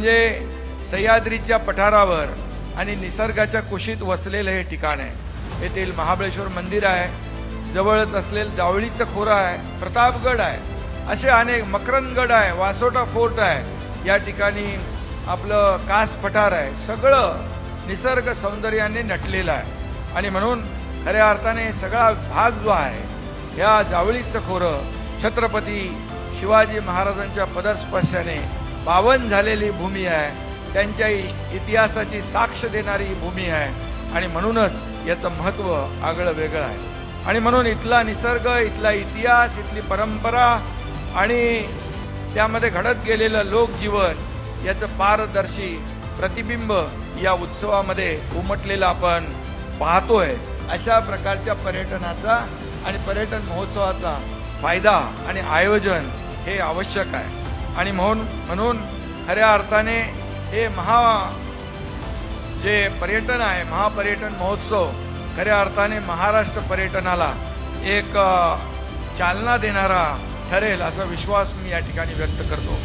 म्हणजे सह्याद्रीच्या पठारावर आणि निसर्गाच्या कुशीत वसलेलं हे ठिकाण आहे। येथील महाबळेश्वर मंदिर आहे, जवळच असलेलं जावळीचं खोरं आहे, प्रतापगड आहे, असे अनेक, मकरंदगड आहे, वासोटा फोर्ट आहे, या ठिकाणी आपलं कास पठार आहे, सगळं निसर्ग सौंदर्याने नटलेलं आहे। आणि म्हणून खऱ्या अर्थाने सगळा भाग जो आहे या जावळीचं खोरं छत्रपती शिवाजी महाराजांच्या पदस्पर्शाने पावन झालेली भूमी आहे, त्यांच्या इतिहासाची साक्ष देणारी भूमी आहे आणि म्हणूनच याचं महत्त्व आगळं वेगळं आहे। आणि म्हणून इथला निसर्ग, इथला इतिहास, इथली परंपरा आणि त्यामध्ये घडत गेलेलं लोकजीवन याचं पारदर्शी प्रतिबिंब या उत्सवामध्ये उमटलेलं आपण पाहतोय। अशा प्रकारच्या पर्यटनाचा आणि पर्यटन महोत्सवाचा फायदा आणि आयोजन हे आवश्यक आहे। आणि म्हणून खऱ्या अर्थाने हे जे पर्यटन आहे, महापर्यटन महोत्सव खऱ्या अर्थाने महाराष्ट्र पर्यटनाला एक चालना देणारा ठरेल असा विश्वास मी या ठिकाणी व्यक्त करतो।